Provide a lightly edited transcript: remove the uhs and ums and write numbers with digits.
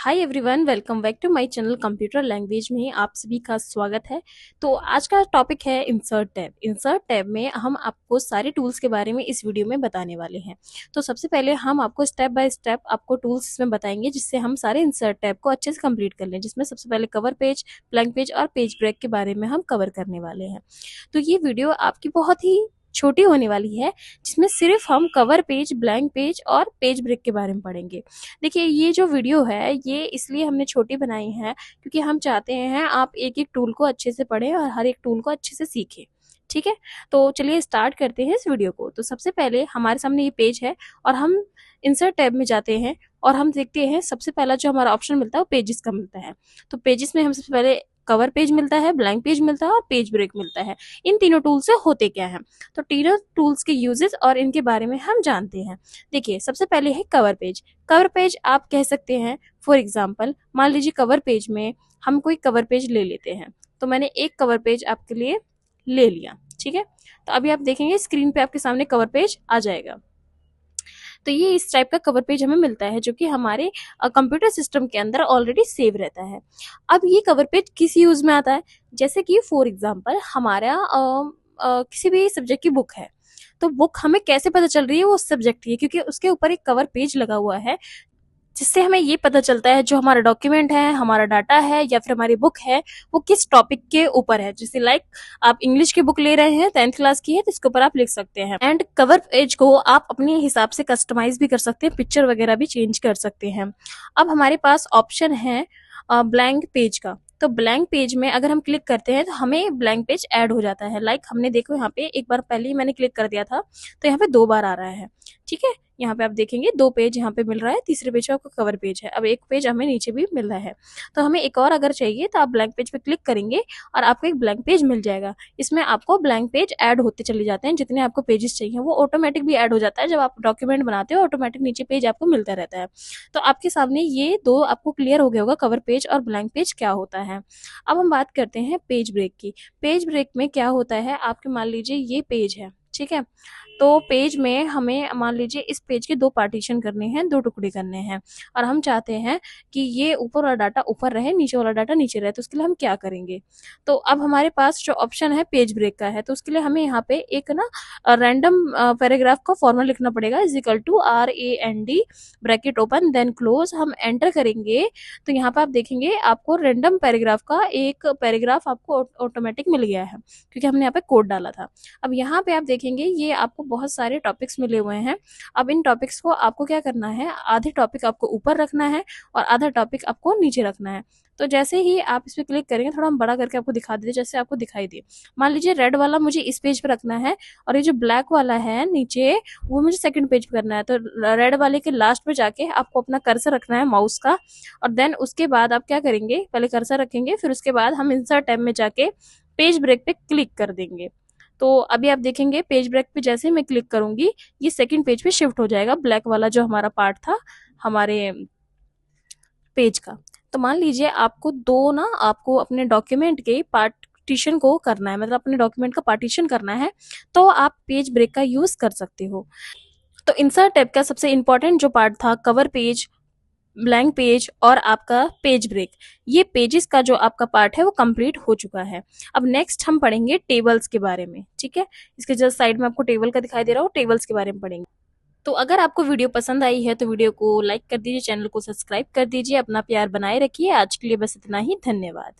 Hi everyone, welcome back to my channel computer language में आप सभी का स्वागत है। तो आज का टॉपिक है इंसर्ट टैब। इंसर्ट टैब में हम आपको सारे टूल्स के बारे में इस वीडियो में बताने वाले हैं। तो सबसे पहले हम आपको स्टेप बाय स्टेप आपको टूल्स इसमें बताएंगे जिससे हम सारे इंसर्ट टैब को अच्छे से कंप्लीट कर लें, जिसमें सबसे पहले कवर पेज, ब्लैंक पेज और पेज ब्रेक के बारे में हम कवर करने वाले हैं। तो ये वीडियो आपकी बहुत ही छोटी होने वाली है, जिसमें सिर्फ हम कवर पेज, ब्लैंक पेज और पेज ब्रेक के बारे में पढ़ेंगे। देखिए, ये जो वीडियो है ये इसलिए हमने छोटी बनाई है क्योंकि हम चाहते हैं आप एक एक टूल को अच्छे से पढ़ें और हर एक टूल को अच्छे से सीखें। ठीक है, तो चलिए स्टार्ट करते हैं इस वीडियो को। तो सबसे पहले हमारे सामने ये पेज है और हम इंसर्ट टैब में जाते हैं और हम देखते हैं सबसे पहला जो हमारा ऑप्शन मिलता है वो पेजेस का मिलता है। तो पेजेस में हम सबसे पहले कवर पेज मिलता है, ब्लैंक पेज मिलता है और पेज ब्रेक मिलता है। इन तीनों टूल से होते क्या है, तो तीनों टूल्स के यूजेस और इनके बारे में हम जानते हैं। देखिए, सबसे पहले है कवर पेज। कवर पेज आप कह सकते हैं, फॉर एग्जाम्पल मान लीजिए कवर पेज में हम कोई कवर पेज ले लेते हैं। तो मैंने एक कवर पेज आपके लिए ले लिया। ठीक है, तो अभी आप देखेंगे स्क्रीन पे आपके सामने कवर पेज आ जाएगा। तो ये इस टाइप का कवर पेज हमें मिलता है जो कि हमारे कंप्यूटर सिस्टम के अंदर ऑलरेडी सेव रहता है। अब ये कवर पेज किस यूज में आता है, जैसे कि फॉर एग्जाम्पल हमारा किसी भी सब्जेक्ट की बुक है, तो बुक हमें कैसे पता चल रही है वो उस सब्जेक्ट की है, क्योंकि उसके ऊपर एक कवर पेज लगा हुआ है जिससे हमें ये पता चलता है जो हमारा डॉक्यूमेंट है, हमारा डाटा है या फिर हमारी बुक है वो किस टॉपिक के ऊपर है। जैसे लाइक आप इंग्लिश की बुक ले रहे हैं, 10th क्लास की है, तो इसके ऊपर आप लिख सकते हैं। एंड कवर पेज को आप अपने हिसाब से कस्टमाइज भी कर सकते हैं, पिक्चर वगैरह भी चेंज कर सकते हैं। अब हमारे पास ऑप्शन है ब्लैंक पेज का। तो ब्लैंक पेज में अगर हम क्लिक करते हैं तो हमें ब्लैंक पेज ऐड हो जाता है। लाइक हमने देखो यहाँ पे एक बार पहले ही मैंने क्लिक कर दिया था तो यहाँ पे 2 बार आ रहा है। ठीक है, यहाँ पे आप देखेंगे 2 पेज यहाँ पे मिल रहा है, तीसरे पेज पे आपको कवर पेज है। अब एक पेज हमें नीचे भी मिल रहा है, तो हमें एक और अगर चाहिए तो आप ब्लैंक पेज पे क्लिक करेंगे और आपको एक ब्लैंक पेज मिल जाएगा। इसमें आपको ब्लैंक पेज ऐड होते चले जाते हैं, जितने आपको पेजेस चाहिए वो ऑटोमेटिक भी ऐड हो जाता है। जब आप डॉक्यूमेंट बनाते हो ऑटोमेटिक नीचे पेज आपको मिलता रहता है। तो आपके सामने ये 2 आपको क्लियर हो गया होगा, कवर पेज और ब्लैंक पेज क्या होता है। अब हम बात करते हैं पेज ब्रेक की। पेज ब्रेक में क्या होता है, आपके मान लीजिए ये पेज है, ठीक है, तो पेज में हमें मान लीजिए इस पेज के 2 पार्टीशन करने हैं, 2 टुकड़े करने हैं और हम चाहते हैं कि ये ऊपर वाला डाटा ऊपर रहे, नीचे वाला डाटा नीचे रहे। तो उसके लिए हम क्या करेंगे, तो अब हमारे पास जो ऑप्शन है पेज ब्रेक का है, तो उसके लिए हमें यहाँ पे एक ना रैंडम पैराग्राफ का फॉर्मूला लिखना पड़ेगा, is equal to RAND bracket open then close. हम एंटर करेंगे तो यहाँ पे आप देखेंगे आपको रैंडम पैराग्राफ का एक पैराग्राफ आपको ऑटोमेटिक मिल गया है क्योंकि हमने यहाँ पे कोड डाला था। अब यहाँ पे आप देखेंगे ये आपको बहुत सारे टॉपिक्स मिले हुए हैं। अब इन टॉपिक्स को आपको क्या करना है, आधे टॉपिक आपको ऊपर रखना है और आधा टॉपिक आपको नीचे रखना है। तो जैसे ही आप इस पर क्लिक करेंगे, थोड़ा हम बड़ा करके आपको दिखा देते जैसे आपको दिखाई दे। मान लीजिए रेड वाला मुझे इस पेज पे रखना है और ये जो ब्लैक वाला है नीचे वो मुझे सेकंड पेज पे करना है। तो रेड वाले के लास्ट में जाके आपको अपना कर्सर रखना है माउस का और देन उसके बाद आप क्या करेंगे, पहले कर्सर रखेंगे, फिर उसके बाद हम इंसर्ट टैब में जाके पेज ब्रेक पे क्लिक कर देंगे। तो अभी आप देखेंगे पेज ब्रेक पे जैसे मैं क्लिक करूंगी ये सेकंड पेज पे शिफ्ट हो जाएगा, ब्लैक वाला जो हमारा पार्ट था हमारे पेज का। तो मान लीजिए आपको आपको अपने डॉक्यूमेंट के पार्टीशन को करना है, मतलब अपने डॉक्यूमेंट का पार्टीशन करना है, तो आप पेज ब्रेक का यूज कर सकते हो। तो इंसर्ट टैब का सबसे इंपॉर्टेंट जो पार्ट था कवर पेज, ब्लैंक पेज और आपका पेज ब्रेक, ये पेजेस का जो आपका पार्ट है वो कंप्लीट हो चुका है। अब नेक्स्ट हम पढ़ेंगे टेबल्स के बारे में। ठीक है, इसके जस्ट साइड में आपको टेबल का दिखाई दे रहा हो, टेबल्स के बारे में पढ़ेंगे। तो अगर आपको वीडियो पसंद आई है तो वीडियो को लाइक कर दीजिए, चैनल को सब्सक्राइब कर दीजिए, अपना प्यार बनाए रखिए। आज के लिए बस इतना ही, धन्यवाद।